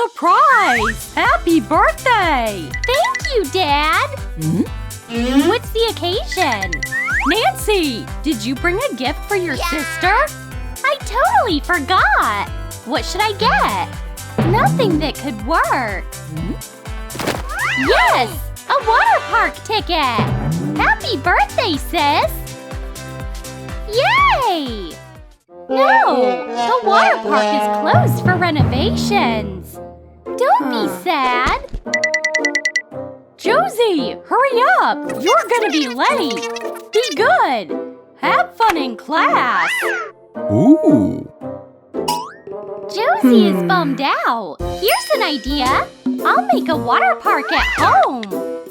Surprise! Happy birthday! Thank you, Dad! What's the occasion? Nancy, did you bring a gift for your sister? I totally forgot! What should I get? Nothing that could work. Yes! A water park ticket! Happy birthday, sis! Yay! No! The water park is closed for renovations. Don't be sad. Josie, hurry up! You're gonna be late! Be good! Have fun in class! Ooh. Josie is bummed out. Here's an idea. I'll make a water park at home.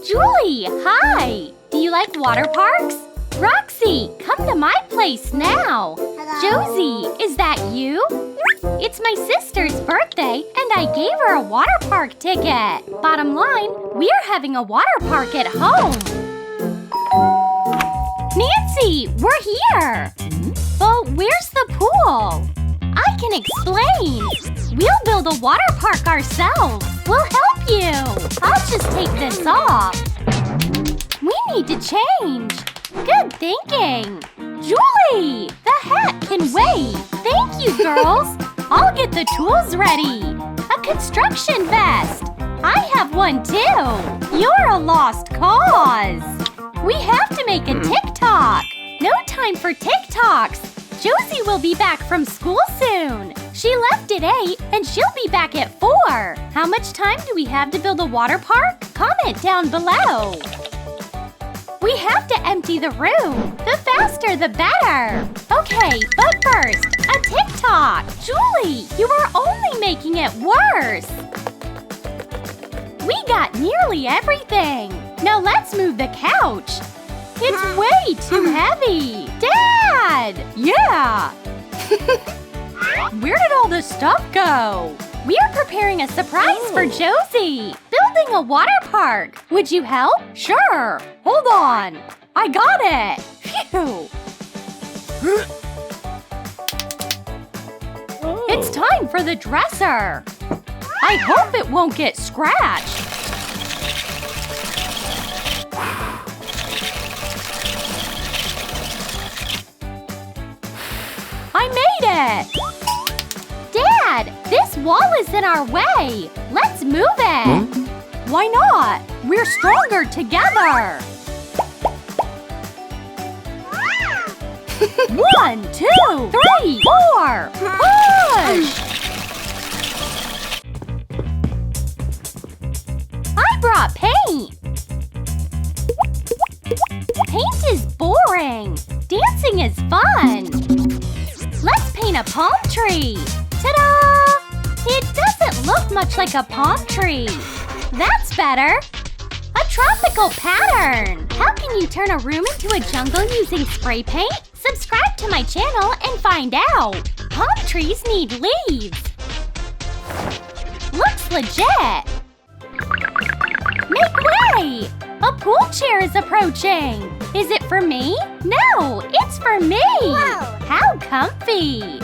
Julie, hi! Do you like water parks? Roxy, come to my place now. Josie, is that you? It's my sister's birthday, and I gave her a water park ticket. Bottom line, we are having a water park at home. Nancy, we're here. But where's the pool? I can explain. We'll build a water park ourselves. We'll help you. I'll just take this off. We need to change. Good thinking. Julie, the hat can wait. Thank you, girls. I'll get the tools ready. A construction vest. I have one too. You're a lost cause. We have to make a TikTok. No time for TikToks. Josie will be back from school soon. She left at 8 and she'll be back at 4. How much time do we have to build a water park? Comment down below. We have to empty the room. The faster, the better. Okay, but first, a TikTok. Julie, you are only making it worse. We got nearly everything. Now let's move the couch. It's way too heavy. Dad! Yeah! Where did all this stuff go? We are preparing a surprise for Josie. Building a water park. Would you help? Sure. Hold on. I got it. Phew. It's time for the dresser. I hope it won't get scratched. I made it! Dad, this wall is in our way. Let's move it. Why not? We're stronger together. 1, 2, 3, 4. Push! I brought paint. Paint is boring. Dancing is fun. Let's paint a palm tree. Ta-da! It doesn't look much like a palm tree. That's better. A tropical pattern. How can you turn a room into a jungle using spray paint? Subscribe to my channel and find out. Palm trees need leaves. Looks legit. Make way! A pool chair is approaching. Is it for me? No, it's for me. Whoa. How comfy.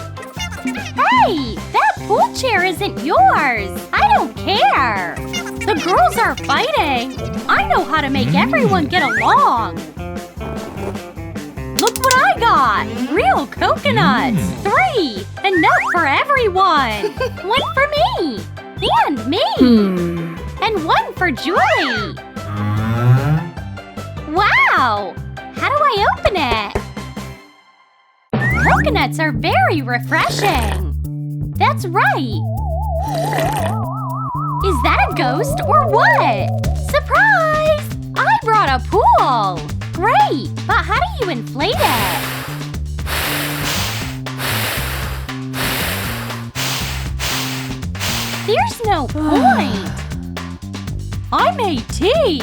Hey, that pool chair isn't yours. I don't care. The girls are fighting. I know how to make everyone get along. Look what I got. Real coconuts. 3. Enough for everyone. 1 for me. And me. And 1 for Julie. Wow! How do I open it? Coconuts are very refreshing. That's right. Is that a ghost or what? Surprise! I brought a pool. Great, but how do you inflate it? There's no point. I made tea.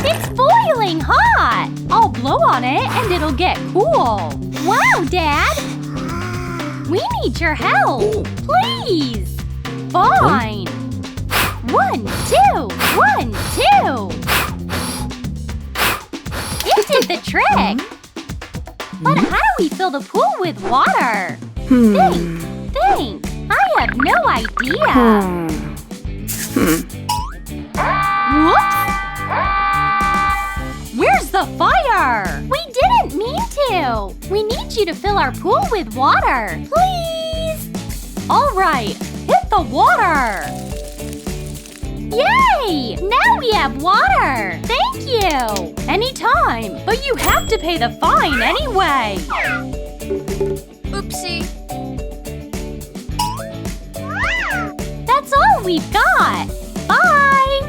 It's boiling hot! I'll blow on it and it'll get cool. Wow, Dad! We need your help! Please! Fine! 1, 2, 1, 2! It did the trick! But how do we fill the pool with water? Think! I have no idea. Whoops! Where's the fire? We didn't mean to. We need you to fill our pool with water. Please! All right, hit the water. Yay! Now we have water. Thank you. Anytime, but you have to pay the fine anyway. Oopsie. That's all we've got. Bye!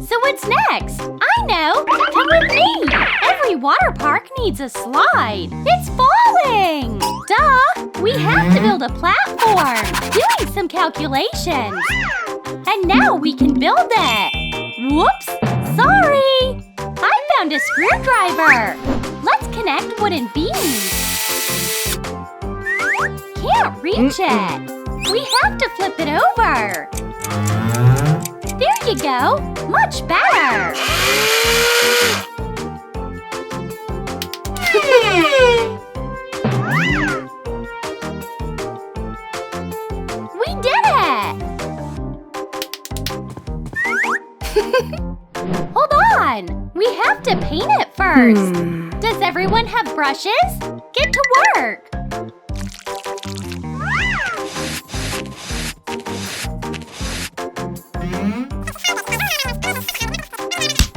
So what's next? I know! Come with me! Every water park needs a slide. It's falling! Duh! We have to build a platform. Doing some calculations. And now we can build it. Whoops! Sorry! I found a screwdriver. Let's connect wooden beams. Can't reach it. We have to flip it over. There you go. Much better. We did it! Hold on. We have to paint it first. Does everyone have brushes? Get to work.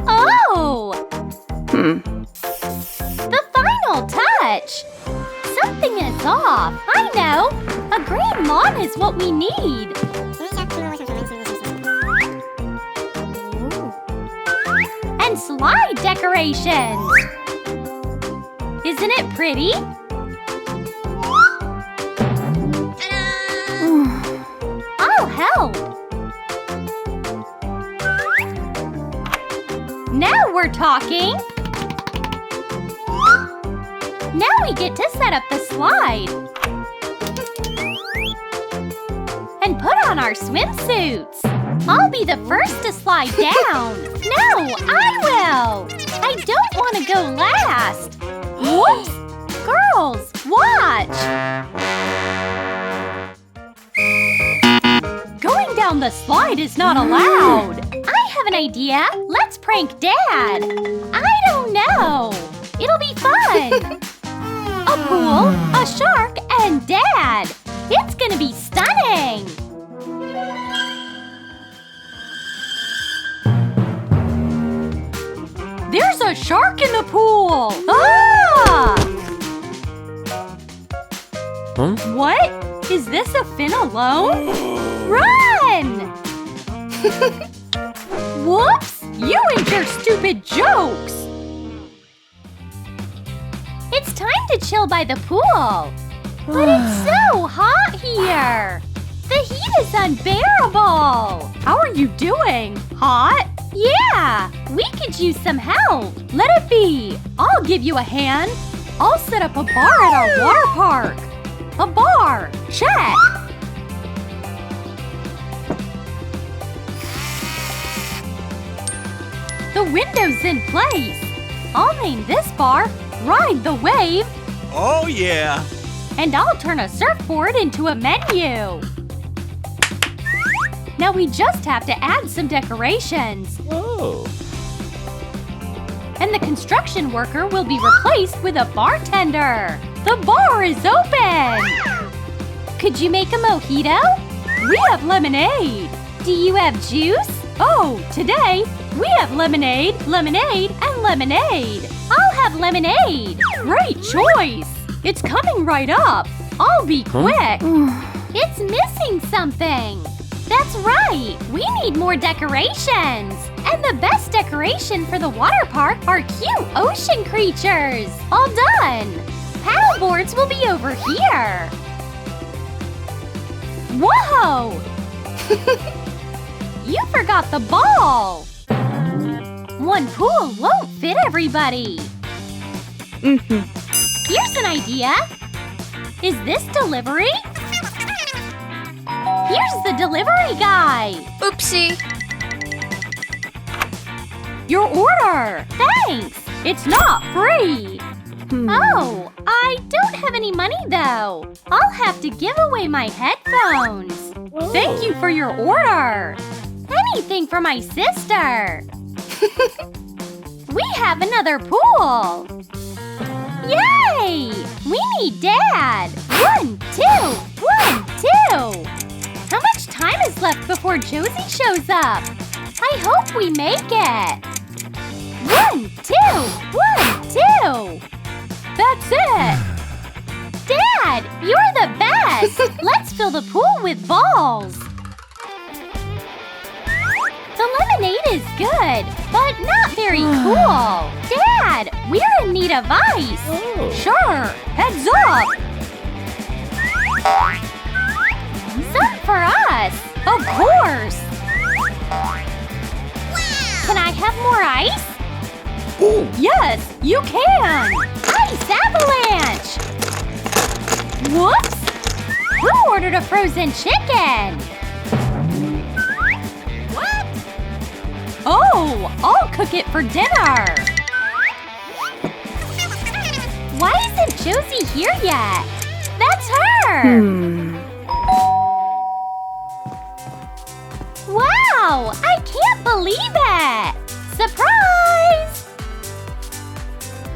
Oh! The final touch! Something is off. I know! A green lawn is what we need. And slide decorations! Isn't it pretty? I'll help! Now we're talking! Now we get to set up the slide. And put on our swimsuits. I'll be the first to slide down. No, I will! I don't want to go last. Whoops! Girls, watch! Going down the slide is not allowed. I have an idea. Let's prank Dad. I don't know. It'll be fun. A pool, a shark, and Dad. It's gonna be stunning. There's a shark in the pool. Ah! Huh? What? Is this a fin alone? Run! Whoops! You and your stupid jokes! It's time to chill by the pool. But it's so hot here. The heat is unbearable. How are you doing? Hot? Yeah, we could use some help. Let it be. I'll give you a hand. I'll set up a bar at our water park. A bar. Check. The window's in place. I'll name this bar Ride the Wave. Oh, yeah. And I'll turn a surfboard into a menu. Now we just have to add some decorations. Oh. And the construction worker will be replaced with a bartender. The bar is open! Could you make a mojito? We have lemonade. Do you have juice? Oh, today we have lemonade, lemonade, and lemonade. I'll have lemonade. Great choice. It's coming right up. I'll be quick. It's missing something. That's right. We need more decorations. And the best decoration for the water park are cute ocean creatures. All done. Paddleboards will be over here. Whoa! You forgot the ball. One pool won't fit everybody. Here's an idea. Is this delivery? Here's the delivery guy. Oopsie. Your order. Thanks. It's not free. Oh, I don't have any money though. I'll have to give away my headphones. Thank you for your order. Anything for my sister. We have another pool. Yay! We need Dad. 1, 2, 1, 2. How much time is left before Josie shows up? I hope we make it. 1, 2, 1, 2. That's it. Dad, you're the best. Let's fill the pool with balls. The lemonade is good, but not very cool. Dad, we're in need of ice. Sure. Heads up. Some for us. Of course. Can I have more ice? Yes, you can. Ice avalanche! Whoops. Who ordered a frozen chicken? What? Oh, I'll cook it for dinner. Why isn't Josie here yet? That's her! Wow! I can't believe it! Surprise!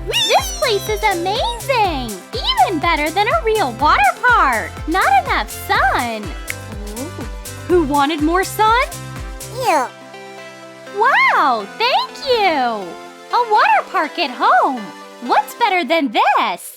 This place is amazing! Even better than a real water park! Not enough sun! Who wanted more sun? You! Wow! Thank you! A water park at home! What's better than this?